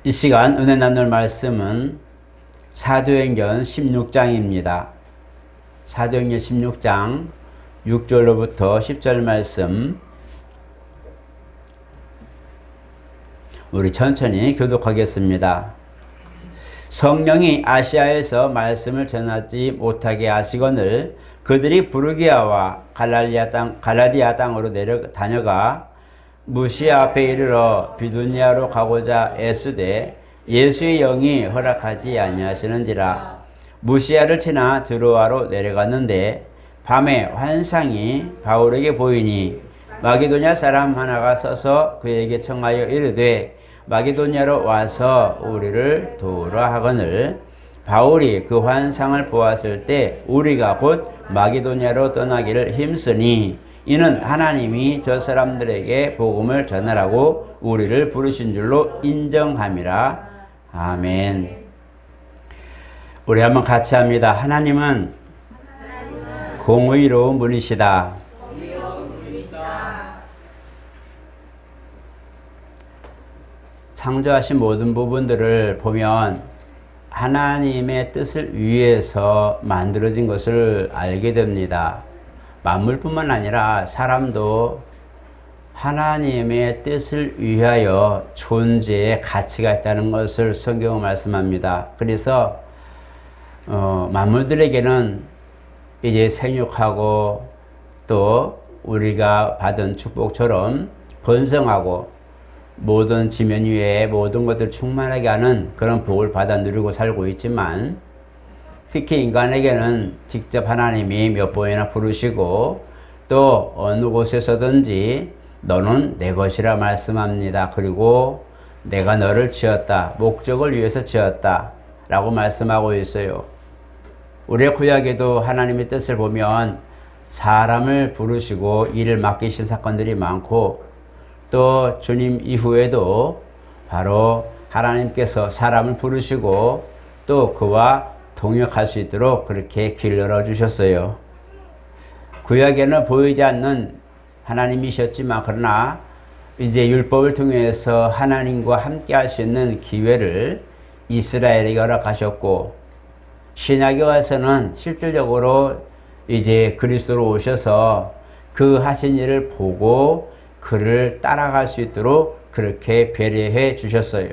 이 시간 은혜 나눌 말씀은 사도행전 16장입니다. 사도행전 16장 6절로부터 10절 말씀 우리 천천히 교독하겠습니다. 성령이 아시아에서 말씀을 전하지 못하게 하시거늘 그들이 부르기아와 갈라디아 땅으로 다녀가 무시아 앞에 이르러 비두니아로 가고자 애쓰되 예수의 영이 허락하지 아니하시는지라. 무시아를 지나 드로아로 내려갔는데 밤에 환상이 바울에게 보이니 마게도냐 사람 하나가 서서 그에게 청하여 이르되 마게도냐로 와서 우리를 도우라 하거늘 바울이 그 환상을 보았을 때 우리가 곧 마게도냐로 떠나기를 힘쓰니 이는 하나님이 저 사람들에게 복음을 전하라고 우리를 부르신 줄로 인정함이라. 아멘. 우리 한번 같이 합니다. 하나님은 공의로운 분이시다. 창조하신 모든 부분들을 보면 하나님의 뜻을 위해서 만들어진 것을 알게 됩니다. 만물뿐만 아니라 사람도 하나님의 뜻을 위하여 존재의 가치가 있다는 것을 성경은 말씀합니다. 그래서 만물들에게는 이제 생육하고 또 우리가 받은 축복처럼 번성하고 모든 지면 위에 모든 것들을 충만하게 하는 그런 복을 받아 누리고 살고 있지만 특히 인간에게는 직접 하나님이 몇 번이나 부르시고 또 어느 곳에서든지 너는 내 것이라 말씀합니다. 그리고 내가 너를 지었다. 목적을 위해서 지었다. 라고 말씀하고 있어요. 우리의 구약에도 하나님의 뜻을 보면 사람을 부르시고 일을 맡기신 사건들이 많고 또 주님 이후에도 바로 하나님께서 사람을 부르시고 또 그와 동역할 수 있도록 그렇게 길 열어주셨어요. 구약에는 보이지 않는 하나님이셨지만 그러나 이제 율법을 통해서 하나님과 함께 할 수 있는 기회를 이스라엘에게 허락하셨고 신약에 와서는 실질적으로 이제 그리스도로 오셔서 그 하신 일을 보고 그를 따라갈 수 있도록 그렇게 배려해 주셨어요.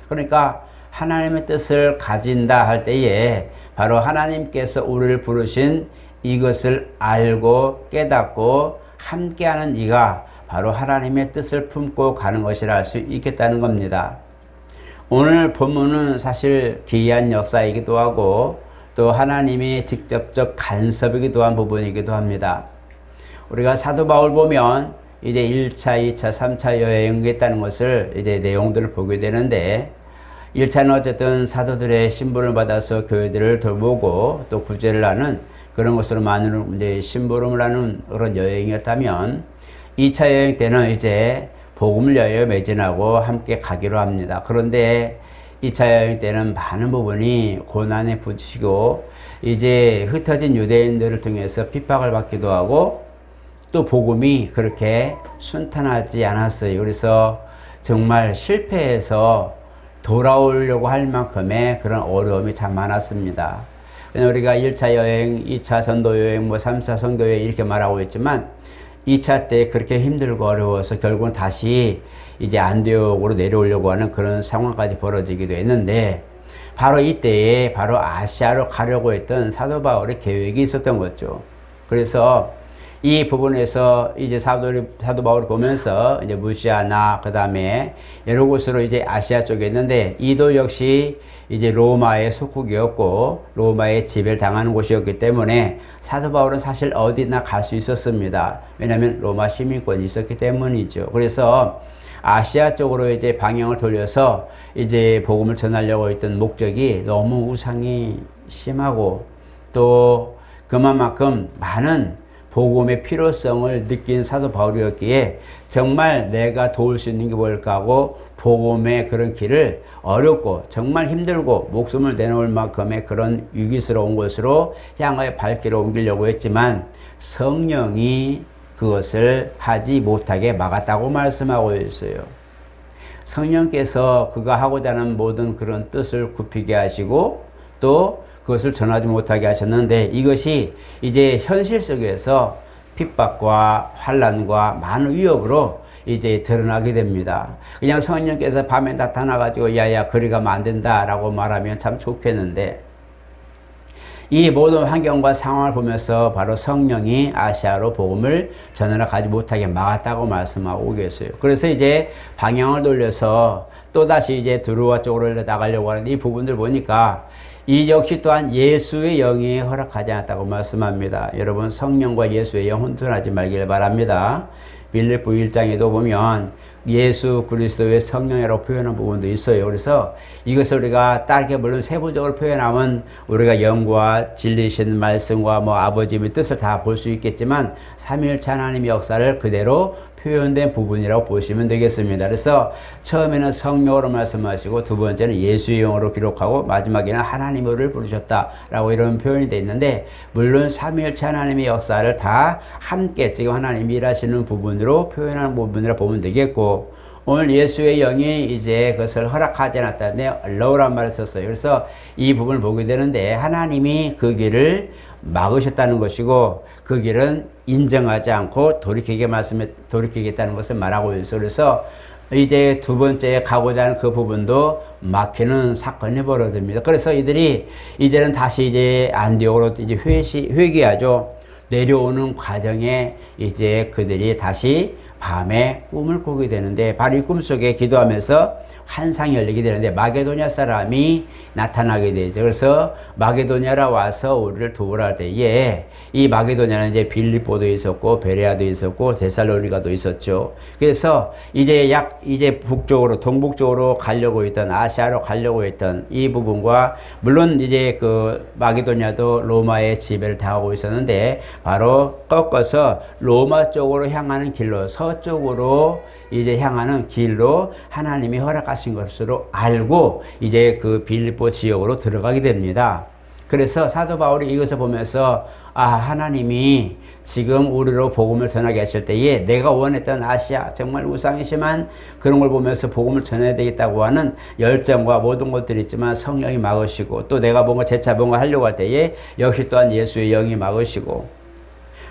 그러니까 하나님의 뜻을 가진다 할 때에 바로 하나님께서 우리를 부르신 이것을 알고 깨닫고 함께하는 네가 바로 하나님의 뜻을 품고 가는 것이라 할 수 있겠다는 겁니다. 오늘 본문은 사실 기이한 역사이기도 하고 또 하나님이 직접적 간섭이기도 한 부분이기도 합니다. 우리가 사도 바울 보면 이제 1차, 2차, 3차 여행이 있다는 것을 이제 내용들을 보게 되는데 1차는 어쨌든 사도들의 신분을 받아서 교회들을 돌보고 또 구제를 하는 그런 것으로 이제 심부름을 하는 그런 여행이었다면 2차 여행 때는 이제 복음을 위하여 매진하고 함께 가기로 합니다. 그런데 2차 여행 때는 많은 부분이 고난에 부딪히고 이제 흩어진 유대인들을 통해서 핍박을 받기도 하고 또 복음이 그렇게 순탄하지 않았어요. 그래서 정말 실패해서 돌아오려고 할 만큼의 그런 어려움이 참 많았습니다. 우리가 1차 여행, 2차 전도 여행, 3차 선교 여행 이렇게 말하고 있지만 2차 때 그렇게 힘들고 어려워서 결국은 다시 이제 안디옥으로 내려오려고 하는 그런 상황까지 벌어지기도 했는데 바로 이때에 바로 아시아로 가려고 했던 사도 바울의 계획이 있었던 거죠. 그래서 이 부분에서 이제 사도 바울을 보면서 이제 무시아나 그 다음에 여러 곳으로 이제 아시아 쪽에 있는데 이도 역시 이제 로마의 속국이었고 로마의 지배를 당하는 곳이었기 때문에 사도 바울은 사실 어디나 갈 수 있었습니다. 왜냐하면 로마 시민권이 있었기 때문이죠. 그래서 아시아 쪽으로 이제 방향을 돌려서 이제 복음을 전하려고 했던 목적이 너무 우상이 심하고 또 그만큼 많은 복음의 필요성을 느낀 사도 바울이었기에 정말 내가 도울 수 있는 게 뭘까 하고 복음의 그런 길을 어렵고 정말 힘들고 목숨을 내놓을 만큼의 그런 위기스러운 곳으로 향하여 발길을 옮기려고 했지만 성령이 그것을 하지 못하게 막았다고 말씀하고 있어요. 성령께서 그가 하고자 하는 모든 그런 뜻을 굽히게 하시고 또 그것을 전하지 못하게 하셨는데 이것이 이제 현실 속에서 핍박과 환난과 많은 위협으로 이제 드러나게 됩니다. 그냥 성령께서 밤에 나타나가지고 야야 그리 가면 안 된다라고 말하면 참 좋겠는데 이 모든 환경과 상황을 보면서 바로 성령이 아시아로 복음을 전하러 가지 못하게 막았다고 말씀하고 계세요. 그래서 이제 방향을 돌려서 또다시 이제 드로아 쪽으로 나가려고 하는 이 부분들 보니까 이 역시 또한 예수의 영이 허락하지 않았다고 말씀합니다. 여러분 성령과 예수의 영 혼돈하지 말길 바랍니다. 빌립보 1장에도 보면 예수 그리스도의 성령이라고 표현한 부분도 있어요. 그래서 이것을 우리가 짧게 물론 세부적으로 표현하면 우리가 영과 진리신 말씀과 뭐 아버지의 뜻을 다 볼 수 있겠지만 삼위일체 하나님의 역사를 그대로 표현된 부분이라고 보시면 되겠습니다. 그래서 처음에는 성령으로 말씀하시고 두 번째는 예수의 영으로 기록하고 마지막에는 하나님을 부르셨다라고 이런 표현이 되어 있는데 물론 삼위일체 하나님의 역사를 다 함께 지금 하나님이 일하시는 부분으로 표현하는 부분이라 보면 되겠고 오늘 예수의 영이 이제 그것을 허락하지 않았다는데 allow란 말을 썼어요. 그래서 이 부분을 보게 되는데 하나님이 그 길을 막으셨다는 것이고 그 길은 인정하지 않고 돌이키겠다는 것을 말하고 있어요. 그래서 이제 두 번째 가고자 하는 그 부분도 막히는 사건이 벌어집니다. 그래서 이들이 이제는 다시 이제 안디옥으로 이제 회귀하죠. 내려오는 과정에 이제 그들이 다시 밤에 꿈을 꾸게 되는데 바로 이 꿈속에 기도하면서 환상이 열리게 되는데 마게도냐 사람이 나타나게 되죠. 그래서 마게도냐라 와서 우리를 도우라 할 때에 이 마게도냐는 이제 빌립보도 있었고 베레아도 있었고 데살로니가도 있었죠. 그래서 이제 북쪽으로 동북쪽으로 가려고 했던 아시아로 가려고 했던 이 부분과 물론 이제 그 마게도냐도 로마의 지배를 당하고 있었는데 바로 꺾어서 로마 쪽으로 향하는 길로 서쪽으로 이제 향하는 길로 하나님이 허락하신 것으로 알고 이제 그 빌립보 지역으로 들어가게 됩니다. 그래서 사도 바울이 이것을 보면서 하나님이 지금 우리로 복음을 전하게 하실 때에 내가 원했던 아시아 정말 우상이 심한 그런 걸 보면서 복음을 전해야 되겠다고 하는 열정과 모든 것들이 있지만 성령이 막으시고 또 내가 뭔가 재차 뭔가 하려고 할 때에 역시 또한 예수의 영이 막으시고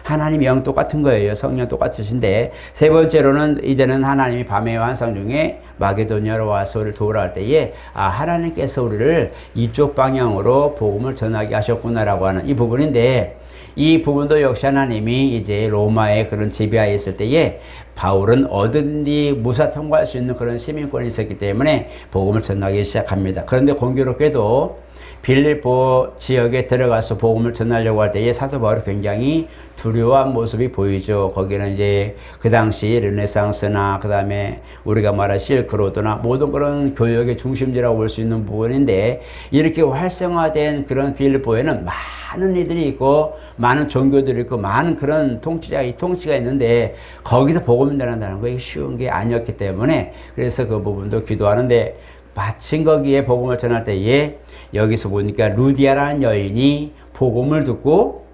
하나님의 영 똑같은 거예요. 성령 똑같으신데 세 번째로는 이제는 하나님이 밤의 환상 중에 마게도냐로 와서 우리를 도우라 할 때에 하나님께서 우리를 이쪽 방향으로 복음을 전하게 하셨구나라고 하는 이 부분인데 이 부분도 역시 하나님이 이제 로마의 그런 지배하에 있을 때에 바울은 어디든지 무사 통과할 수 있는 그런 시민권이 있었기 때문에 복음을 전하기 시작합니다. 그런데 공교롭게도 빌립보 지역에 들어가서 복음을 전하려고 할 때에 사도 바울이 굉장히 두려워한 모습이 보이죠. 거기는 이제 그 당시 르네상스나 그 다음에 우리가 말할 실크로드나 모든 그런 교역의 중심지라고 볼 수 있는 부분인데 이렇게 활성화된 그런 빌립보에는 많은 이들이 있고 많은 종교들이 있고 많은 그런 통치가 있는데 거기서 복음을 전한다는 거 쉬운 게 아니었기 때문에 그래서 그 부분도 기도하는데 마침 거기에 복음을 전할 때에 여기서 보니까 루디아라는 여인이 복음을 듣고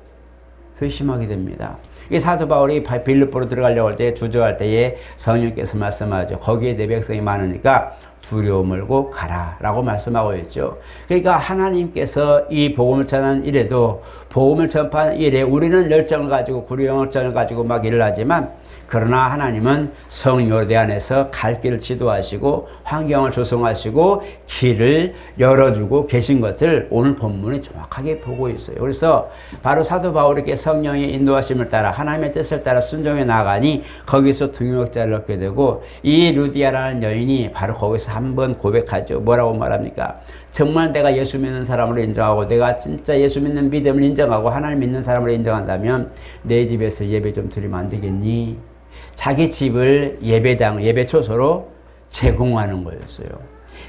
회심하게 됩니다. 이 사도 바울이 빌립보로 들어가려고 할 때 주저할 때에 성령께서 말씀하죠. 거기에 내 백성이 많으니까 두려움 말고 가라 라고 말씀하고 있죠. 그러니까 하나님께서 이 복음을 전하는 일에도 복음을 전파하는 일에 우리는 열정을 가지고 구령열정을 가지고 막 일을 하지만 그러나 하나님은 성령에 안에서 갈 길을 지도하시고 환경을 조성하시고 길을 열어주고 계신 것을 오늘 본문이 정확하게 보고 있어요. 그래서 바로 사도 바울에게 성령의 인도하심을 따라 하나님의 뜻을 따라 순종해 나가니 거기서 동역자를 얻게 되고 이 루디아라는 여인이 바로 거기서 한번 고백하죠. 뭐라고 말합니까? 정말 내가 예수 믿는 사람으로 인정하고 내가 진짜 예수 믿는 믿음을 인정하고 하나님 믿는 사람으로 인정한다면 내 집에서 예배 좀 드리면 안 되겠니? 자기 집을 예배 초소로 제공하는 거였어요.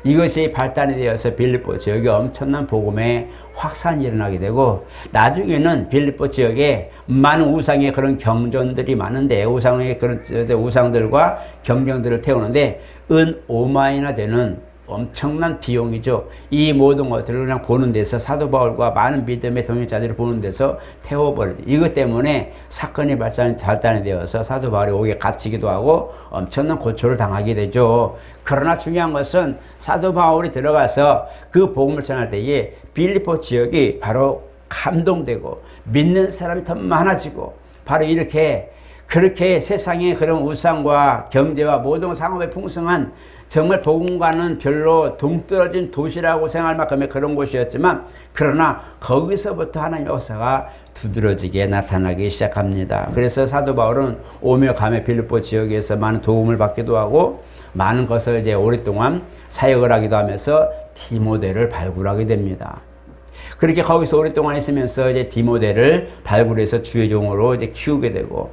이것이 발단이 되어서 빌립보 지역에 엄청난 복음의 확산이 일어나게 되고 나중에는 빌립보 지역에 많은 우상의 그런 경전들이 많은데 우상의 그런 우상들과 경전들을 태우는데 은 5만이나 되는 엄청난 비용이죠. 이 모든 것들을 그냥 보는 데서 사도 바울과 많은 믿음의 동역자들을 보는 데서 태워버리죠. 이것 때문에 사건이 발단이 되어서 사도 바울이 옥에 갇히기도 하고 엄청난 고초를 당하게 되죠. 그러나 중요한 것은 사도 바울이 들어가서 그 복음을 전할 때에 빌립보 지역이 바로 감동되고 믿는 사람이 더 많아지고 바로 이렇게 그렇게 세상의 그런 우상과 경제와 모든 상업에 풍성한 정말 복음과는 별로 동떨어진 도시라고 생각할 만큼의 그런 곳이었지만 그러나 거기서부터 하나님의 역사가 두드러지게 나타나기 시작합니다. 그래서 사도 바울은 오며 가며 빌립보 지역에서 많은 도움을 받기도 하고 많은 것을 이제 오랫동안 사역을 하기도 하면서 디모데를 발굴하게 됩니다. 그렇게 거기서 오랫동안 있으면서 이제 디모데를 발굴해서 주의 종으로 이제 키우게 되고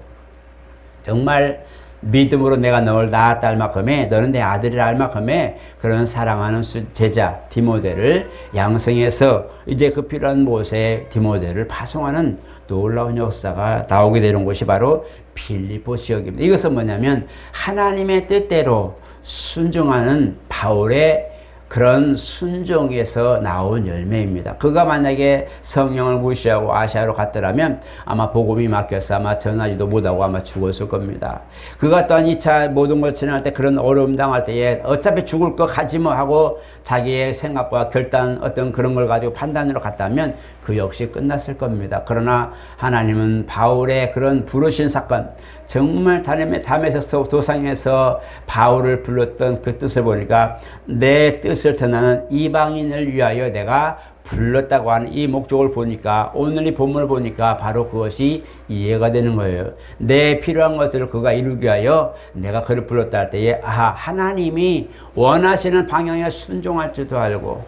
정말 믿음으로 내가 너를 낳았다 할 만큼의 너는 내 아들이라 할 만큼의 그런 사랑하는 제자 디모데를 양성해서 이제 그 필요한 곳에 디모데를 파송하는 놀라운 역사가 나오게 되는 곳이 바로 빌립보 지역입니다. 이것은 뭐냐면 하나님의 뜻대로 순종하는 바울의 그런 순종에서 나온 열매입니다. 그가 만약에 성령을 무시하고 아시아로 갔더라면 아마 복음이 막혀서 아마 전하지도 못하고 아마 죽었을 겁니다. 그가 또한 2차 모든 걸 지날 때 그런 어려움 당할 때에 어차피 죽을 거 가지 뭐 하고 자기의 생각과 결단 어떤 그런 걸 가지고 판단으로 갔다면 그 역시 끝났을 겁니다. 그러나 하나님은 바울의 그런 부르신 사건 정말 담에서 도상에서 바울을 불렀던 그 뜻을 보니까 내 뜻을 전하는 이방인을 위하여 내가 불렀다고 하는 이 목적을 보니까 오늘 이 본문을 보니까 바로 그것이 이해가 되는 거예요. 내 필요한 것들을 그가 이루기 위하여 내가 그를 불렀다 할 때에 하나님이 원하시는 방향에 순종할 줄도 알고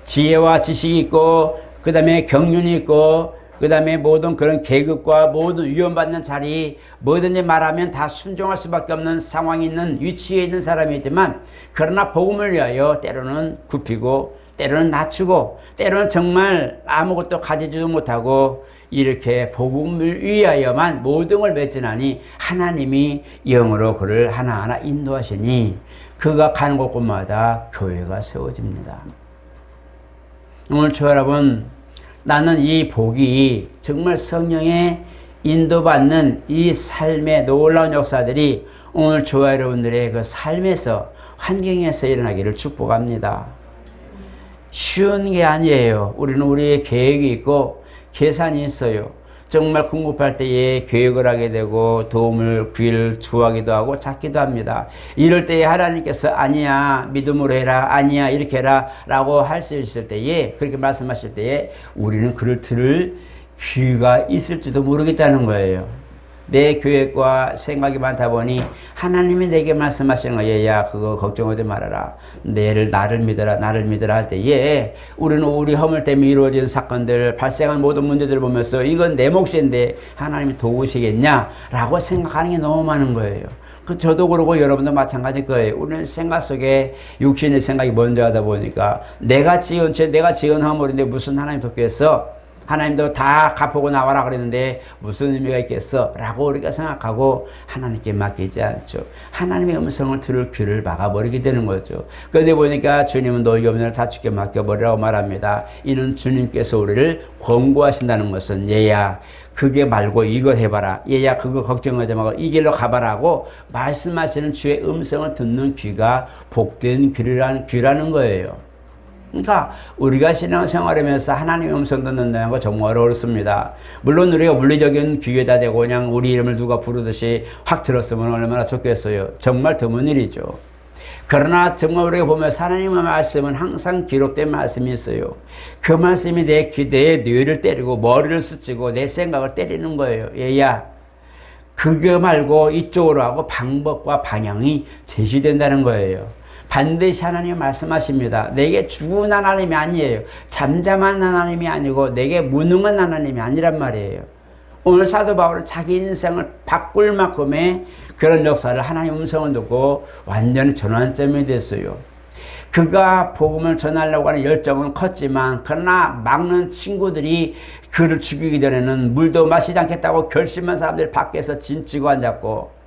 지혜와 지식이 있고 그 다음에 경륜이 있고 그 다음에 모든 그런 계급과 모든 위험받는 자리 뭐든지 말하면 다 순종할 수밖에 없는 상황이 있는 위치에 있는 사람이지만 그러나 복음을 위하여 때로는 굽히고 때로는 낮추고 때로는 정말 아무것도 가지지도 못하고 이렇게 복음을 위하여만 모든 걸 매진하니 하나님이 영으로 그를 하나하나 인도하시니 그가 가는 곳곳마다 교회가 세워집니다. 오늘 저 여러분 나는 이 복이 정말 성령의 인도받는 이 삶의 놀라운 역사들이 오늘 저와 여러분들의 그 삶에서 환경에서 일어나기를 축복합니다. 쉬운 게 아니에요. 우리는 우리의 계획이 있고 계산이 있어요. 정말 궁핍할 때에 계획을 하게 되고 도움을 귀를 구하기도 하고 찾기도 합니다. 이럴 때에 하나님께서 아니야 믿음으로 해라 아니야 이렇게 해라 라고 할 수 있을 때에 그렇게 말씀하실 때에 우리는 그를 들을 귀가 있을지도 모르겠다는 거예요. 내 계획과 생각이 많다 보니 하나님이 내게 말씀하시는 거예요. 야 그거 걱정하지 말아라. 나를 믿어라 할 때에 우리는 우리 허물 때문에 이루어진 사건들 발생한 모든 문제들을 보면서 이건 내 몫인데 하나님이 도우시겠냐 라고 생각하는 게 너무 많은 거예요. 저도 그러고 여러분도 마찬가지일 거예요. 우리는 생각 속에 육신의 생각이 먼저 하다 보니까 내가 지은 허물인데 무슨 하나님 돕겠어? 하나님도 다 갚고 나와라 그랬는데 무슨 의미가 있겠어? 라고 우리가 생각하고 하나님께 맡기지 않죠. 하나님의 음성을 들을 귀를 막아버리게 되는 거죠. 그런데 보니까 주님은 너희 염려를 다 주께 맡겨버리라고 말합니다. 이는 주님께서 우리를 권고하신다는 것은 얘야 그게 말고 이걸 해봐라. 얘야 그거 걱정하지 말고 이 길로 가봐라 하고 말씀하시는 주의 음성을 듣는 귀가 복된 귀라는 거예요. 그러니까 우리가 신앙생활하면서 하나님의 음성 듣는다는 거 정말 어렵습니다. 물론 우리가 물리적인 귀에다 대고 그냥 우리 이름을 누가 부르듯이 확 들었으면 얼마나 좋겠어요. 정말 드문 일이죠. 그러나 정말 우리가 보면 하나님의 말씀은 항상 기록된 말씀이 있어요. 그 말씀이 내 뇌를 때리고 머리를 스치고 내 생각을 때리는 거예요. 얘야 그거 말고 이쪽으로 하고 방법과 방향이 제시된다는 거예요. 반드시 하나님이 말씀하십니다. 내게 죽은 하나님이 아니에요. 잠잠한 하나님이 아니고 내게 무능한 하나님이 아니란 말이에요. 오늘 사도 바울은 자기 인생을 바꿀 만큼의 그런 역사를 하나님 음성을 듣고 완전히 전환점이 됐어요. 그가 복음을 전하려고 하는 열정은 컸지만 그러나 막는 친구들이 그를 죽이기 전에는 물도 마시지 않겠다고 결심한 사람들 밖에서 진치고 앉았고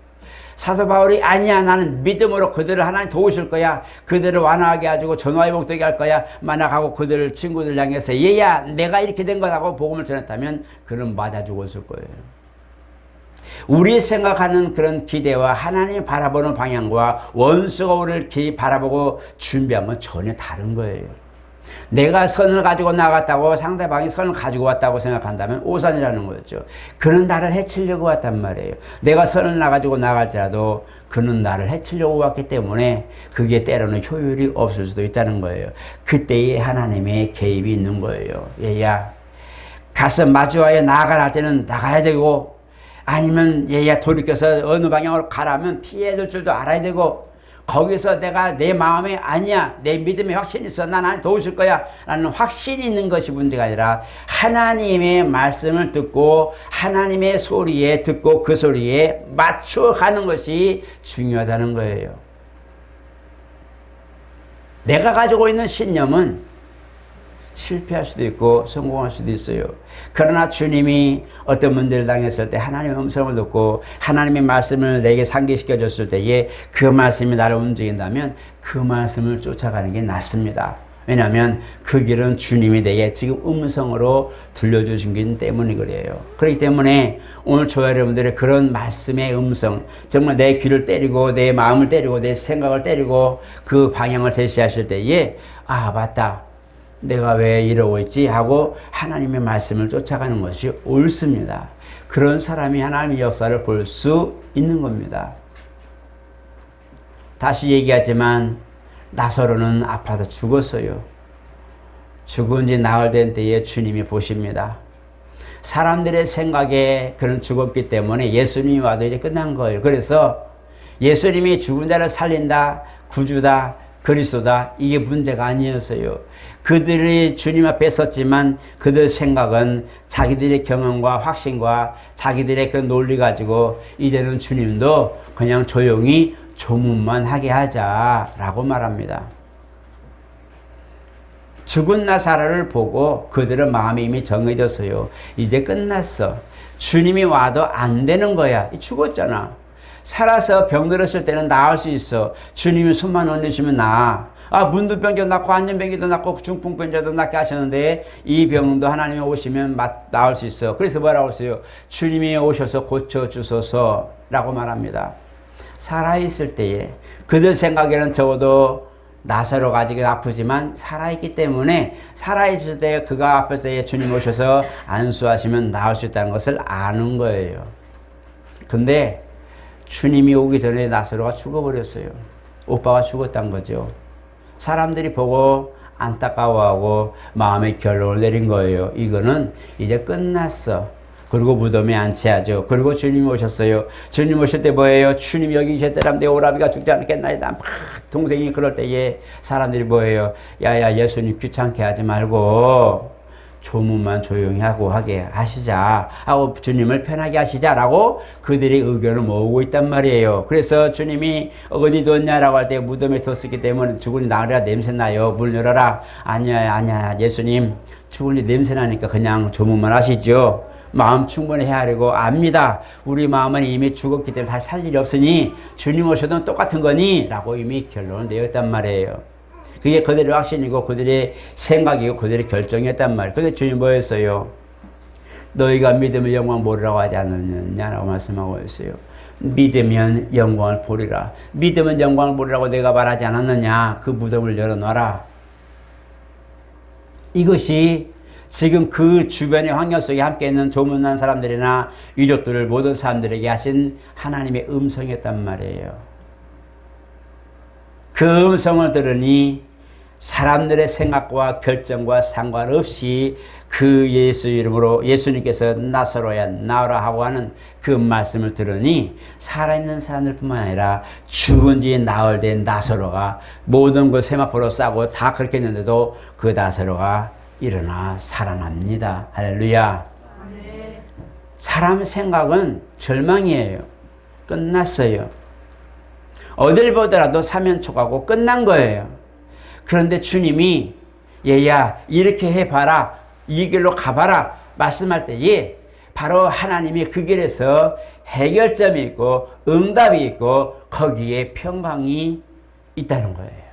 사도 바울이 아니야, 나는 믿음으로 그들을 하나님 도우실 거야, 그들을 완화하게 해주고 전화의 복되게 할 거야 만약하고 그들을 친구들 향해서 얘야 내가 이렇게 된 거라고 복음을 전했다면 그는 맞아 죽었을 거예요. 우리 생각하는 그런 기대와 하나님이 바라보는 방향과 원수가 우리를 바라보고 준비한 건 전혀 다른 거예요. 내가 선을 가지고 나갔다고 상대방이 선을 가지고 왔다고 생각한다면 오산이라는 거죠. 그는 나를 해치려고 왔단 말이에요. 내가 선을 나가지고 나갈지라도 그는 나를 해치려고 왔기 때문에 그게 때로는 효율이 없을 수도 있다는 거예요. 그때에 하나님의 개입이 있는 거예요. 얘야 가서 마주하여 나아가라 할 때는 나가야 되고, 아니면 얘야 돌이켜서 어느 방향으로 가라면 피해야 될 줄도 알아야 되고, 거기서 내가 내 마음에 아니야, 내 믿음에 확신이 있어, 난 하나님 도우실 거야 라는 확신이 있는 것이 문제가 아니라 하나님의 말씀을 듣고 하나님의 소리에 듣고 그 소리에 맞춰가는 것이 중요하다는 거예요. 내가 가지고 있는 신념은 실패할 수도 있고 성공할 수도 있어요. 그러나 주님이 어떤 문제를 당했을 때 하나님의 음성을 듣고 하나님의 말씀을 내게 상기시켜 줬을 때에 그 말씀이 나를 움직인다면 그 말씀을 쫓아가는 게 낫습니다. 왜냐하면 그 길은 주님이 내게 지금 음성으로 들려주신 기 때문에 그래요. 그렇기 때문에 오늘 저와 여러분들의 그런 말씀의 음성, 정말 내 귀를 때리고 내 마음을 때리고 내 생각을 때리고 그 방향을 제시하실 때에 아 맞다, 내가 왜 이러고 있지 하고 하나님의 말씀을 쫓아가는 것이 옳습니다. 그런 사람이 하나님의 역사를 볼 수 있는 겁니다. 다시 얘기하지만 나사로는 아파서 죽었어요. 죽은 지 나흘 된 때에 주님이 보십니다. 사람들의 생각에 그는 죽었기 때문에 예수님이 와도 이제 끝난 거예요. 그래서 예수님이 죽은 자를 살린다, 구주다, 그리스도다, 이게 문제가 아니었어요. 그들이 주님 앞에 섰지만 그들 생각은 자기들의 경험과 확신과 자기들의 그 논리 가지고 이제는 주님도 그냥 조용히 조문만 하게 하자라고 말합니다. 죽은 나사로를 보고 그들은 마음이 이미 정해졌어요. 이제 끝났어. 주님이 와도 안 되는 거야. 죽었잖아. 살아서 병들었을 때는 나을 수 있어. 주님이 손만 올리시면 나아. 문두병도 낫고 안전병도 낫고 중풍병자도 낫게 하셨는데 이 병도 하나님이 오시면 나을 수 있어. 그래서 뭐라고 했어요? 주님이 오셔서 고쳐주소서 라고 말합니다. 살아있을 때에 그들 생각에는 적어도 나사로가 아직은 아프지만 살아있기 때문에 살아있을 때 그가 아플 때에 주님 오셔서 안수하시면 나을 수 있다는 것을 아는 거예요. 근데 주님이 오기 전에 나사로가 죽어버렸어요. 오빠가 죽었단 거죠. 사람들이 보고 안타까워하고 마음의 결론을 내린 거예요. 이거는 이제 끝났어. 그리고 무덤에 안치하죠. 그리고 주님이 오셨어요. 주님 오실 때 뭐예요? 주님이 여기 계셨더라면 내 오라비가 죽지 않겠나이다. 막 동생이 그럴 때에 사람들이 뭐예요? 야야 예수님 귀찮게 하지 말고 조문만 조용히 하게 하시자 하고 주님을 편하게 하시자라고 그들이 의견을 모으고 있단 말이에요. 그래서 주님이 어디 뒀냐라고 할 때 무덤에 뒀었기 때문에 죽은이 나으리라 냄새나요. 문 열어라. 아니야 예수님 죽은이 냄새나니까 그냥 조문만 하시죠. 마음 충분히 헤아리고 압니다. 우리 마음은 이미 죽었기 때문에 다시 살 일이 없으니 주님 오셔도 똑같은 거니 라고 이미 결론을 내었단 말이에요. 그게 그들의 확신이고 그들의 생각이고 그들의 결정이었단 말이에요. 근데 주님 뭐였어요? 너희가 믿으면 영광 보리라고 하지 않느냐라고 말씀하고 있어요. 믿으면 영광을 보리라. 믿으면 영광을 보리라고 내가 말하지 않았느냐. 그 무덤을 열어놔라. 이것이 지금 그 주변의 환경 속에 함께 있는 조문난 사람들이나 유족들을 모든 사람들에게 하신 하나님의 음성이었단 말이에요. 그 음성을 들으니 사람들의 생각과 결정과 상관없이 그 예수 이름으로 예수님께서 나사로야 나오라 하고 하는 그 말씀을 들으니 살아있는 사람들 뿐만 아니라 죽은 지 나흘 된 나사로가 모든 걸 세마포로 싸고 다 그렇게 했는데도 그 나사로가 일어나 살아납니다. 할렐루야. 네. 사람 생각은 절망이에요. 끝났어요. 어딜 보더라도 사면초가고 끝난 거예요. 그런데 주님이 얘야 이렇게 해봐라, 이 길로 가봐라 말씀할 때에 바로 하나님이 그 길에서 해결점이 있고 응답이 있고 거기에 평강이 있다는 거예요.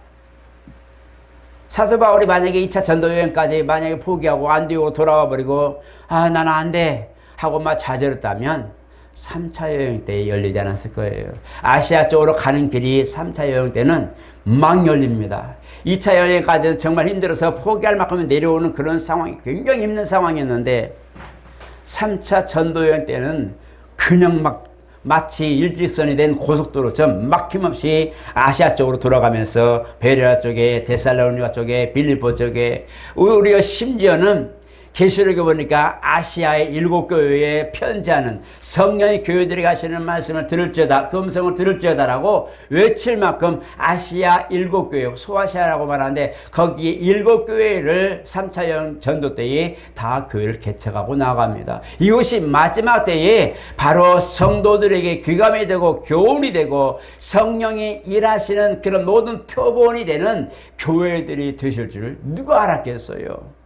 사도 바울이 만약에 2차 전도여행까지 만약에 포기하고 안 되고 돌아와 버리고 나는 안 돼 하고 막 좌절했다면 3차 여행 때 열리지 않았을 거예요. 아시아 쪽으로 가는 길이 3차 여행 때는 막 열립니다. 2차 여행까지는 정말 힘들어서 포기할 만큼 내려오는 그런 상황이 굉장히 힘든 상황이었는데 3차 전도여행 때는 그냥 막 마치 일직선이 된 고속도로처럼 막힘없이 아시아 쪽으로 돌아가면서 베레아 쪽에 데살로니가 쪽에 빌립보 쪽에 우리가 심지어는 계시록에 보니까 아시아의 7교회에 편지하는 성령의 교회들이 가시는 말씀을 들을지어다 그 음성을 들을지어다라고 외칠 만큼 아시아 7교회 소아시아라고 말하는데 거기 7교회를 3차 전도 때에 다 교회를 개척하고 나갑니다. 이것이 마지막 때에 바로 성도들에게 귀감이 되고 교훈이 되고 성령이 일하시는 그런 모든 표본이 되는 교회들이 되실 줄 누가 알았겠어요.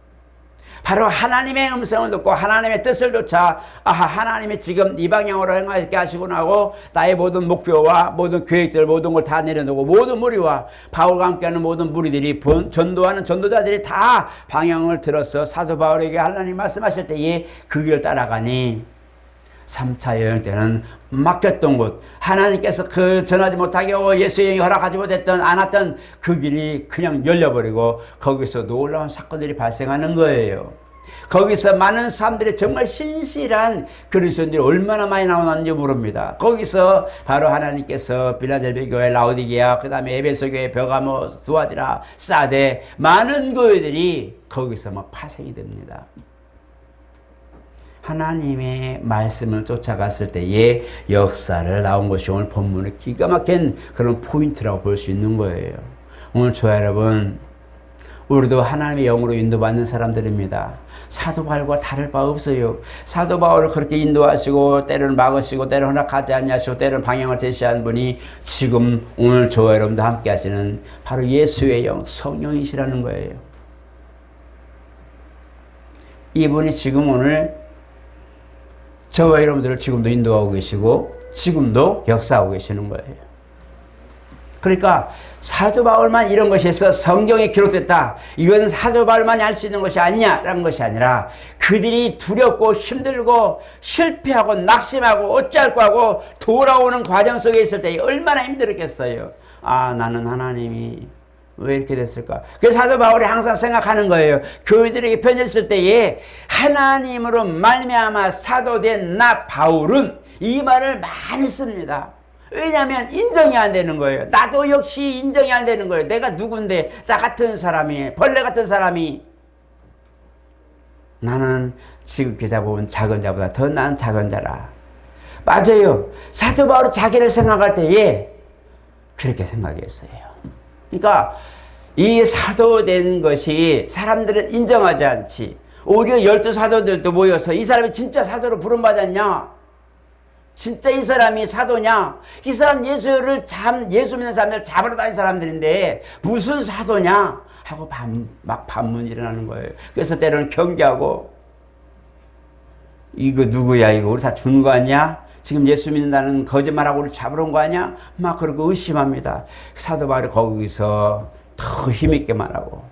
바로 하나님의 음성을 듣고 하나님의 뜻을 쫓아 하나님이 지금 이 방향으로 행하게 하시구나 하고 나의 모든 목표와 모든 계획들 모든 걸 다 내려놓고 모든 무리와 바울과 함께하는 모든 무리들이 전도하는 전도자들이 다 방향을 들어서 사도 바울에게 하나님 말씀하실 때에 그 길을 따라가니 3차 여행 때는 막혔던 곳 하나님께서 그 전하지 못하게 하고 예수 여행이 허락하지 못했던 않았던 그 길이 그냥 열려버리고 거기서 놀라운 사건들이 발생하는 거예요. 거기서 많은 사람들이 정말 신실한 그리스도인들이 얼마나 많이 나오는지 모릅니다. 거기서 바로 하나님께서 빌라델비아 교회, 라오디게아, 그 다음에 에베소 교회, 벼가모, 두아디라, 사데 많은 교회들이 거기서 막 파생이 됩니다. 하나님의 말씀을 쫓아갔을 때의 역사를 나온 것이 오늘 본문의 기가 막힌 그런 포인트라고 볼 수 있는 거예요. 오늘 저와 여러분 우리도 하나님의 영으로 인도받는 사람들입니다. 사도 바울과 다를 바 없어요. 사도 바울을 그렇게 인도하시고 때로는 막으시고 때로는 허락하지 않으시고 때로는 방향을 제시한 분이 지금 오늘 저와 여러분도 함께 하시는 바로 예수의 영 성령이시라는 거예요. 이분이 지금 오늘 저와 여러분들을 지금도 인도하고 계시고 지금도 역사하고 계시는 거예요. 그러니까 사도 바울만 이런 것이 있어 성경에 기록됐다. 이건 사도 바울만이 할 수 있는 것이 아니냐라는 것이 아니라 그들이 두렵고 힘들고 실패하고 낙심하고 어찌할까 하고 돌아오는 과정 속에 있을 때 얼마나 힘들었겠어요. 나는 하나님이 왜 이렇게 됐을까? 그래서 사도 바울이 항상 생각하는 거예요. 교회들에게 편지했을 때에 하나님으로 말미암아 사도된 나 바울은 이 말을 많이 씁니다. 왜냐하면 인정이 안 되는 거예요. 나도 역시 인정이 안 되는 거예요. 내가 누군데 나 같은 사람이 벌레 같은 사람이 나는 지극히 잡아온 작은 자보다 더 나은 작은 자라. 맞아요. 사도 바울이 자기를 생각할 때에 그렇게 생각했어요. 그러니까 이 사도된 것이 사람들은 인정하지 않지. 오히려 12사도들도 모여서 이 사람이 진짜 사도로 부름받았냐? 진짜 이 사람이 사도냐? 이 사람 예수 믿는 사람들 잡으러 다니는 사람들인데 무슨 사도냐? 하고 막 반문이 일어나는 거예요. 그래서 때로는 경계하고 이거 누구야? 이거 우리 다 준 거 아니야? 지금 예수 믿는다는 거짓말하고 우리 잡으러 온 거 아니야? 막 그러고 의심합니다. 사도 바울이 거기서 더 힘있게 말하고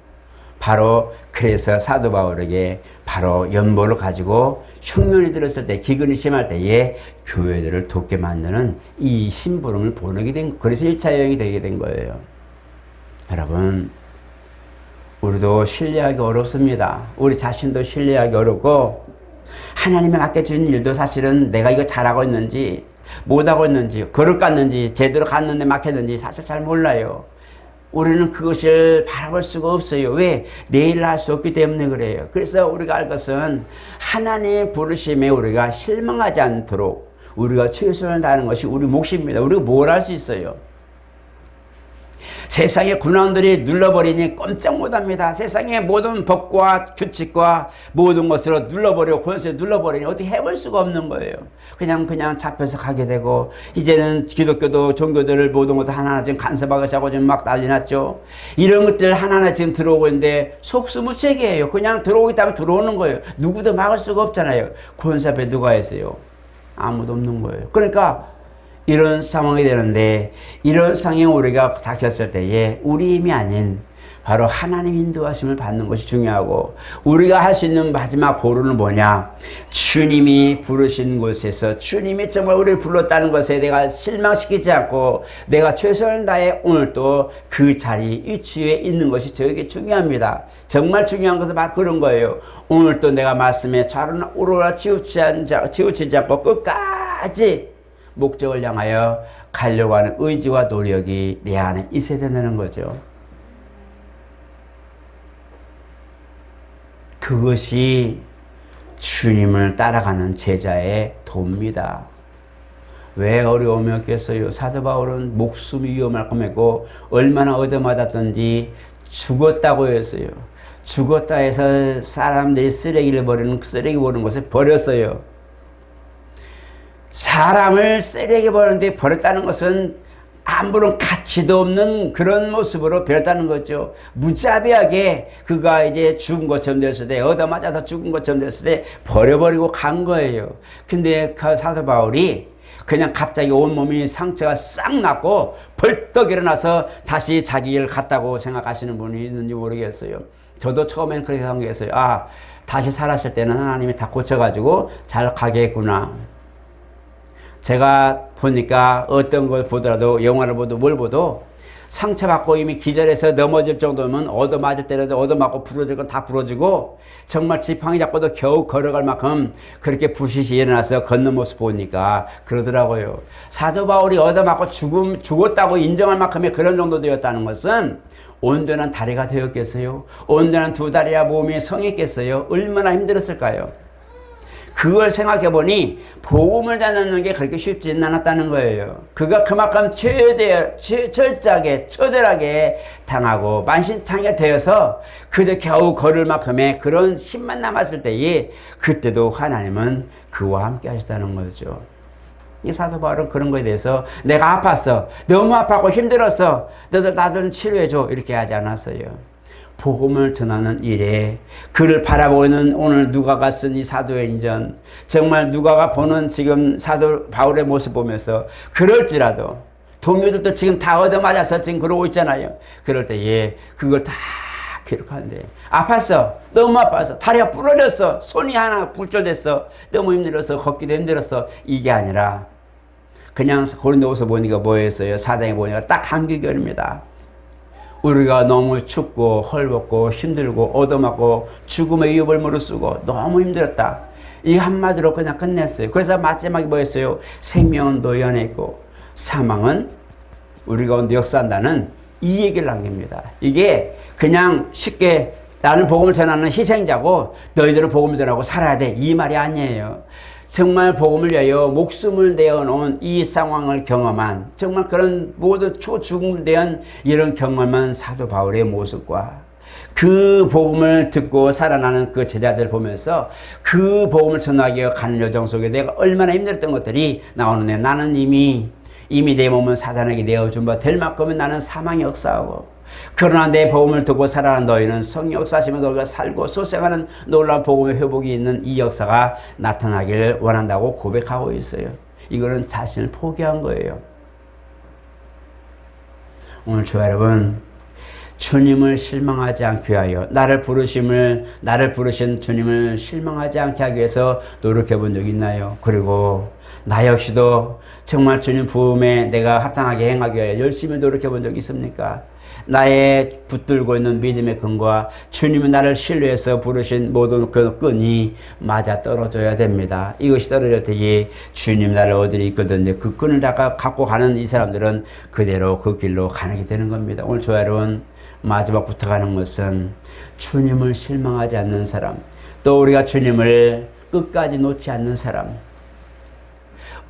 바로 그래서 사도 바울에게 바로 연보를 가지고 흉년이 들었을 때 기근이 심할 때에 교회들을 돕게 만드는 이 심부름을 보내게 된 그래서 1차 여행이 되게 된 거예요. 여러분 우리도 신뢰하기 어렵습니다. 우리 자신도 신뢰하기 어렵고 하나님이 맡겨주신 일도 사실은 내가 이거 잘하고 있는지 못하고 있는지 거를 깠는지 제대로 갔는데 막혔는지 사실 잘 몰라요. 우리는 그것을 바라볼 수가 없어요. 왜? 내일 할 수 없기 때문에 그래요. 그래서 우리가 알 것은 하나님의 부르심에 우리가 실망하지 않도록 우리가 최선을 다하는 것이 우리 몫입니다. 우리가 뭘 할 수 있어요? 세상의 군왕들이 눌러버리니 꼼짝 못합니다. 세상의 모든 법과 규칙과 모든 것으로 눌러버리고 권세 눌러버리니 어떻게 해볼 수가 없는 거예요. 그냥 잡혀서 가게 되고, 이제는 기독교도 종교들을 모든 것을 하나하나 지금 간섭하고 자고 지금 막 난리 났죠. 이런 것들 하나하나 지금 들어오고 있는데 속수무책이에요. 그냥 들어오고 있다면 들어오는 거예요. 누구도 막을 수가 없잖아요. 권세 앞에 누가 있어요? 아무도 없는 거예요. 그러니까 이런 상황이 되는데, 이런 상황에 우리가 닥쳤을 때에 우리 힘이 아닌 바로 하나님 인도하심을 받는 것이 중요하고, 우리가 할 수 있는 마지막 보루는 뭐냐? 주님이 부르신 곳에서 주님이 정말 우리를 불렀다는 것에 내가 실망시키지 않고 내가 최선을 다해 오늘 또 그 자리 위치에 있는 것이 저에게 중요합니다. 정말 중요한 것은 바로 그런 거예요. 오늘 또 내가 말씀에 좌로나 우로나 치우치지 않고 끝까지 목적을 향하여 가려고 하는 의지와 노력이 내 안에 있어야 된다는 거죠. 그것이 주님을 따라가는 제자의 도입니다. 왜 어려움이 없겠어요? 사도 바울은 목숨이 위험할 뻔했고 얼마나 얻어맞았던지 죽었다고 했어요. 죽었다 해서 사람들이 쓰레기 버리는 것을 버렸어요. 사람을 쓰레기 버리는데 버렸다는 것은 아무런 가치도 없는 그런 모습으로 버렸다는 거죠. 무자비하게 그가 이제 죽은 것처럼 됐을 때, 얻어맞아서 죽은 것처럼 됐을 때 버려버리고 간 거예요. 근데 그 사도 바울이 그냥 갑자기 온몸이 상처가 싹 났고 벌떡 일어나서 다시 자기 길 갔다고 생각하시는 분이 있는지 모르겠어요. 저도 처음엔 그렇게 생각했어요. 아, 다시 살았을 때는 하나님이 다 고쳐가지고 잘 가겠구나. 제가 보니까 어떤 걸 보더라도, 영화를 보도 뭘 보도 상처받고 이미 기절해서 넘어질 정도면 얻어맞을 때라도 얻어맞고 부러질 건 다 부러지고 정말 지팡이 잡고도 겨우 걸어갈 만큼 그렇게 부시시 일어나서 걷는 모습 보니까 그러더라고요. 사도 바울이 얻어맞고 죽었다고 인정할 만큼의 그런 정도 되었다는 것은 온전한 다리가 되었겠어요? 온전한 두 다리와 몸이 성했겠어요? 얼마나 힘들었을까요? 그걸 생각해 보니 복음을 전하는 게 그렇게 쉽지는 않았다는 거예요. 그가 그만큼 철저하게 처절하게 당하고 만신창이가 되어서 그저 겨우 걸을 만큼의 그런 힘만 남았을 때에 그때도 하나님은 그와 함께 하셨다는 거죠. 이 사도 바울은 그런 거에 대해서 내가 아팠어, 너무 아팠고 힘들었어, 너들 나들 치료해줘, 이렇게 하지 않았어요. 복음을 전하는 일에 그를 바라보는 오늘 누가가 쓴 이 사도행전, 정말 누가가 보는 지금 사도 바울의 모습 보면서 그럴지라도 동료들도 지금 다 얻어맞아서 지금 그러고 있잖아요. 그럴 때에 그걸 다 기록하는데, 아팠어, 너무 아팠어, 다리가 부러졌어, 손이 하나 불절됐어, 너무 힘들어서 걷기도 힘들었어, 이게 아니라 그냥 고린도후서 보니까 뭐였어요? 4장에 보니까 딱 한 귀결입니다. 우리가 너무 춥고 헐벗고 힘들고 얻어맞고 죽음의 위협을 무릅쓰고 너무 힘들었다. 이 한마디로 그냥 끝냈어요. 그래서 마지막에 뭐였어요? 생명은 너희 안에 있고 사망은 우리 가운데 역사한다는 이 얘기를 남깁니다. 이게 그냥 쉽게 나는 복음을 전하는 희생자고 너희들은 복음을 전하고 살아야 돼, 이 말이 아니에요. 정말 복음을 위하여 목숨을 내어놓은 이 상황을 경험한, 정말 그런 모든 초죽음을 대한 이런 경험한 사도 바울의 모습과 그 복음을 듣고 살아나는 그 제자들 보면서 그 복음을 전하기 위해 가는 여정 속에 내가 얼마나 힘들었던 것들이 나오는데, 나는 이미 내 몸은 사단에게 내어준 바 될 만큼은 나는 사망이 역사하고, 그러나 내 복음을 듣고 살아난 너희는 성령 역사하시며 너희가 살고 소생하는 놀라운 복음의 회복이 있는 이 역사가 나타나기를 원한다고 고백하고 있어요. 이거는 자신을 포기한 거예요. 오늘 저 여러분, 주님을 실망하지 않게 하여 나를 부르신 주님을 실망하지 않게 하기 위해서 노력해 본 적이 있나요? 그리고 나 역시도 정말 주님 부음에 내가 합당하게 행하기 위해 열심히 노력해 본 적이 있습니까? 나의 붙들고 있는 믿음의 근거와 주님이 나를 신뢰해서 부르신 모든 그 끈이 맞아 떨어져야 됩니다. 이것이 떨어질 때에 주님 나를 어디로 이끌든지 그 끈을 갖고 가는 이 사람들은 그대로 그 길로 가게 되는 겁니다. 오늘 저 여러분, 마지막 부탁하는 것은 주님을 실망하지 않는 사람, 또 우리가 주님을 끝까지 놓지 않는 사람,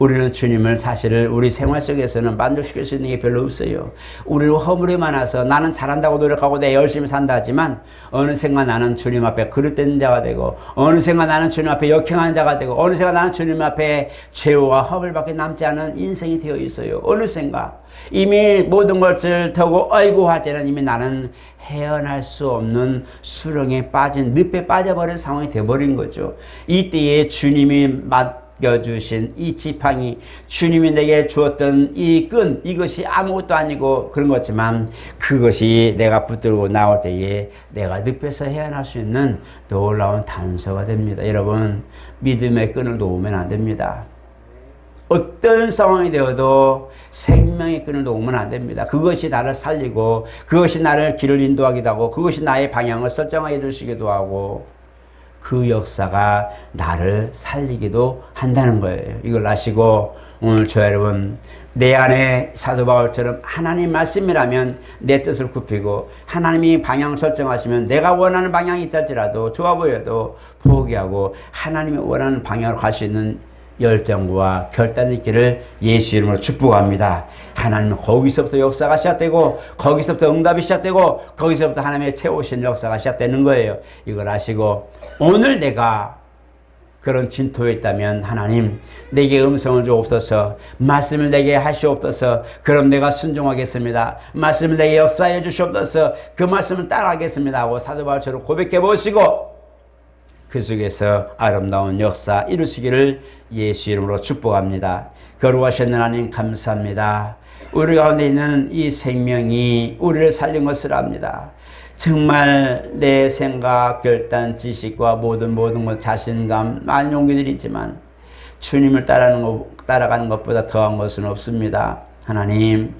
우리는 주님을 사실 우리 생활 속에서는 만족시킬 수 있는 게 별로 없어요. 우리는 허물이 많아서 나는 잘한다고 노력하고 내 열심히 산다 하지만 어느샌가 나는 주님 앞에 그릇된 자가 되고 어느샌가 나는 주님 앞에 역행한 자가 되고 어느샌가 나는 주님 앞에 죄와 허물밖에 남지 않은 인생이 되어 있어요. 어느샌가 이미 모든 것을 터고 아이고 할 때는 이미 나는 헤어날 수 없는 수렁에 빠진 늪에 빠져버린 상황이 되어버린 거죠. 이때에 주님이 맡겨주신 이 지팡이, 주님이 내게 주었던 이 끈, 이것이 아무것도 아니고 그런 거지만 그것이 내가 붙들고 나올 때에 내가 늪에서 헤어날 수 있는 놀라운 단서가 됩니다. 여러분, 믿음의 끈을 놓으면 안 됩니다. 어떤 상황이 되어도 생명의 끈을 놓으면 안 됩니다. 그것이 나를 살리고 그것이 나를 길을 인도하기도 하고 그것이 나의 방향을 설정하게 해주시기도 하고 그 역사가 나를 살리기도 한다는 거예요. 이걸 아시고 오늘 저 여러분 내 안에 사도 바울처럼 하나님 말씀이라면 내 뜻을 굽히고 하나님이 방향 설정하시면 내가 원하는 방향이 있을지라도 좋아 보여도 포기하고 하나님이 원하는 방향으로 갈 수 있는 열정과 결단이 있기를 예수 이름으로 축복합니다. 하나님은 거기서부터 역사가 시작되고 거기서부터 응답이 시작되고 거기서부터 하나님의 채우신 역사가 시작되는 거예요. 이걸 아시고 오늘 내가 그런 진토에 있다면 하나님 내게 음성을 주옵소서, 말씀을 내게 하시옵소서. 그럼 내가 순종하겠습니다. 말씀을 내게 역사해 주시옵소서. 그 말씀을 따라하겠습니다 하고 사도 바울처럼 고백해 보시고 그 속에서 아름다운 역사 이루시기를 예수 이름으로 축복합니다. 거룩하신 하나님 감사합니다. 우리 가운데 있는 이 생명이 우리를 살린 것을 압니다. 정말 내 생각, 결단, 지식과 모든 것, 자신감, 많은 용기들이 있지만 주님을 따라가는 것보다 더한 것은 없습니다. 하나님,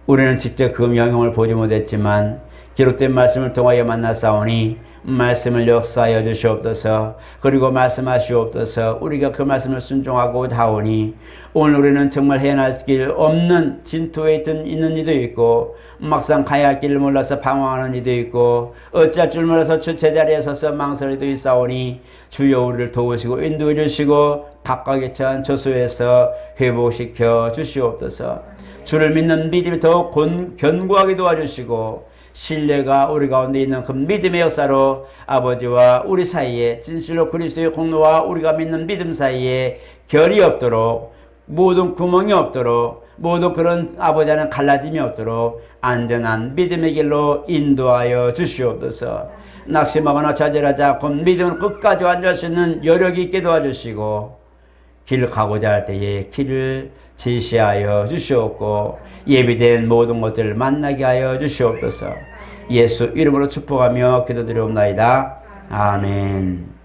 우리는 직접 그 영향을 보지 못했지만 기록된 말씀을 통하여 만났사오니 말씀을 역사하여 주시옵소서. 그리고 말씀하시옵소서. 우리가 그 말씀을 순종하고 하오니 오늘 우리는 정말 헤어날 길 없는 진토에 있는 이도 있고 막상 가야 할 길을 몰라서 방황하는 이도 있고 어찌할 줄 몰라서 주 제자리에 서서 망설일 이도 있사오니 주여 우리를 도우시고 인도해 주시고 각각의 처한 저수에서 회복시켜 주시옵소서. 주를 믿는 믿음이 더욱 견고하게 도와주시고 신뢰가 우리 가운데 있는 그 믿음의 역사로 아버지와 우리 사이에 진실로 그리스도의 공로와 우리가 믿는 믿음 사이에 결이 없도록 모든 구멍이 없도록 모든 그런 아버지와는 갈라짐이 없도록 안전한 믿음의 길로 인도하여 주시옵소서. 낙심하거나 좌절하지 않고 믿음을 끝까지 완주할 수 있는 여력이 있게 도와주시고 길을 가고자 할 때에 길을 제시하여 주시옵고 예비된 모든 것들을 만나게 하여 주시옵소서. 예수 이름으로 축복하며 기도드리옵나이다. 아멘.